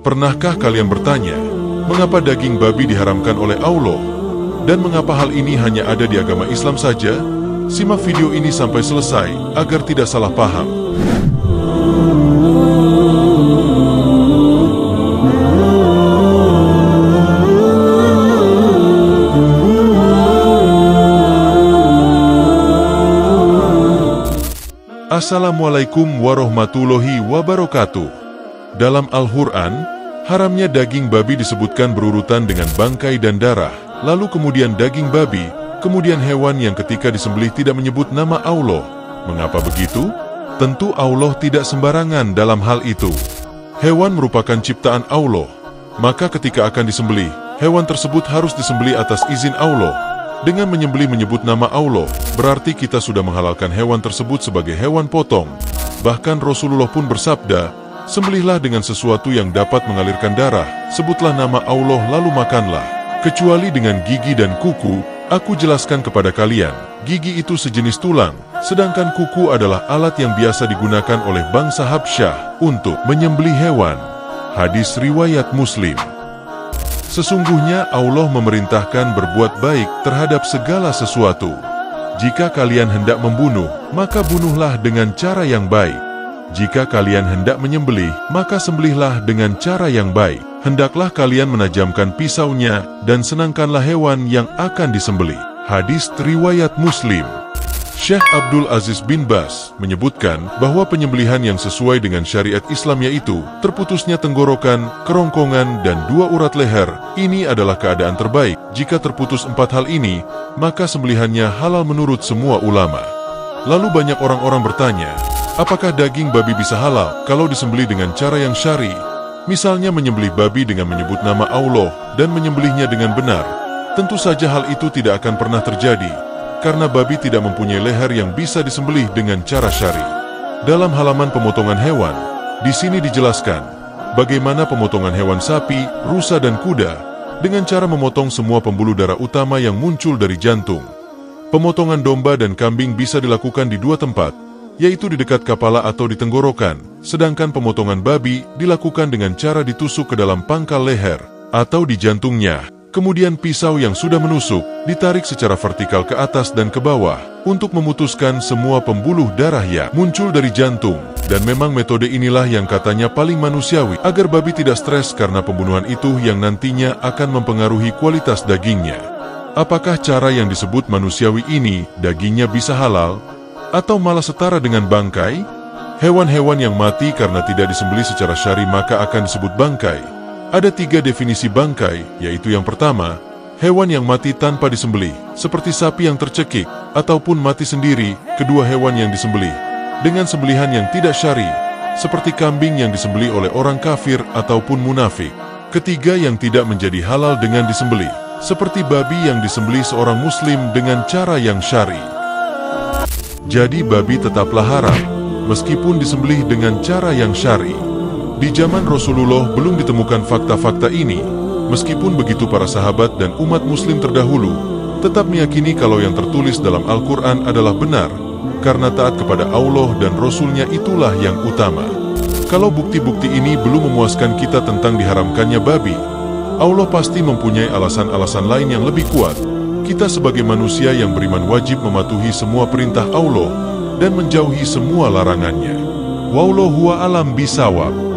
Pernahkah kalian bertanya, mengapa daging babi diharamkan oleh Allah? Dan mengapa hal ini hanya ada di agama Islam saja? Simak video ini sampai selesai, agar tidak salah paham. Assalamualaikum warahmatullahi wabarakatuh. Dalam Al-Quran, haramnya daging babi disebutkan berurutan dengan bangkai dan darah, lalu kemudian daging babi, kemudian hewan yang ketika disembelih tidak menyebut nama Allah. Mengapa begitu? Tentu Allah tidak sembarangan dalam hal itu. Hewan merupakan ciptaan Allah, maka ketika akan disembelih, hewan tersebut harus disembelih atas izin Allah. Dengan menyembelih menyebut nama Allah, berarti kita sudah menghalalkan hewan tersebut sebagai hewan potong. Bahkan Rasulullah pun bersabda, sembelihlah dengan sesuatu yang dapat mengalirkan darah, sebutlah nama Allah lalu makanlah. Kecuali dengan gigi dan kuku, aku jelaskan kepada kalian, gigi itu sejenis tulang, sedangkan kuku adalah alat yang biasa digunakan oleh bangsa Habsyah untuk menyembelih hewan. Hadis riwayat Muslim. Sesungguhnya Allah memerintahkan berbuat baik terhadap segala sesuatu. Jika kalian hendak membunuh, maka bunuhlah dengan cara yang baik. Jika kalian hendak menyembelih, maka sembelihlah dengan cara yang baik. Hendaklah kalian menajamkan pisaunya dan senangkanlah hewan yang akan disembelih. Hadis riwayat Muslim. Syekh Abdul Aziz bin Baz menyebutkan bahwa penyembelihan yang sesuai dengan syariat Islam yaitu terputusnya tenggorokan, kerongkongan, dan 2 urat leher. Ini adalah keadaan terbaik. Jika terputus 4 hal ini, maka sembelihannya halal menurut semua ulama. Lalu banyak orang-orang bertanya, apakah daging babi bisa halal kalau disembelih dengan cara yang syar'i? Misalnya menyembelih babi dengan menyebut nama Allah dan menyembelihnya dengan benar. Tentu saja hal itu tidak akan pernah terjadi, karena babi tidak mempunyai leher yang bisa disembelih dengan cara syar'i. Dalam halaman pemotongan hewan, di sini dijelaskan bagaimana pemotongan hewan sapi, rusa, dan kuda dengan cara memotong semua pembuluh darah utama yang muncul dari jantung. Pemotongan domba dan kambing bisa dilakukan di 2 tempat, yaitu di dekat kepala atau di tenggorokan, sedangkan pemotongan babi dilakukan dengan cara ditusuk ke dalam pangkal leher atau di jantungnya. Kemudian pisau yang sudah menusuk ditarik secara vertikal ke atas dan ke bawah untuk memutuskan semua pembuluh darah yang muncul dari jantung. Dan memang metode inilah yang katanya paling manusiawi agar babi tidak stres karena pembunuhan itu yang nantinya akan mempengaruhi kualitas dagingnya. Apakah cara yang disebut manusiawi ini dagingnya bisa halal? Atau malah setara dengan bangkai? Hewan-hewan yang mati karena tidak disembelih secara syar'i maka akan disebut bangkai. Ada 3 definisi bangkai, yaitu yang pertama, hewan yang mati tanpa disembelih, seperti sapi yang tercekik, ataupun mati sendiri. Kedua, hewan yang disembelih dengan sembelihan yang tidak syar'i, seperti kambing yang disembelih oleh orang kafir ataupun munafik. Ketiga, yang tidak menjadi halal dengan disembelih, seperti babi yang disembelih seorang muslim dengan cara yang syar'i. Jadi babi tetaplah haram, meskipun disembelih dengan cara yang syar'i. Di zaman Rasulullah belum ditemukan fakta-fakta ini. Meskipun begitu para sahabat dan umat muslim terdahulu tetap meyakini kalau yang tertulis dalam Al-Quran adalah benar, karena taat kepada Allah dan Rasulnya itulah yang utama. Kalau bukti-bukti ini belum memuaskan kita tentang diharamkannya babi, Allah pasti mempunyai alasan-alasan lain yang lebih kuat. Kita sebagai manusia yang beriman wajib mematuhi semua perintah Allah dan menjauhi semua larangannya. Wallahu a'lam bishawab.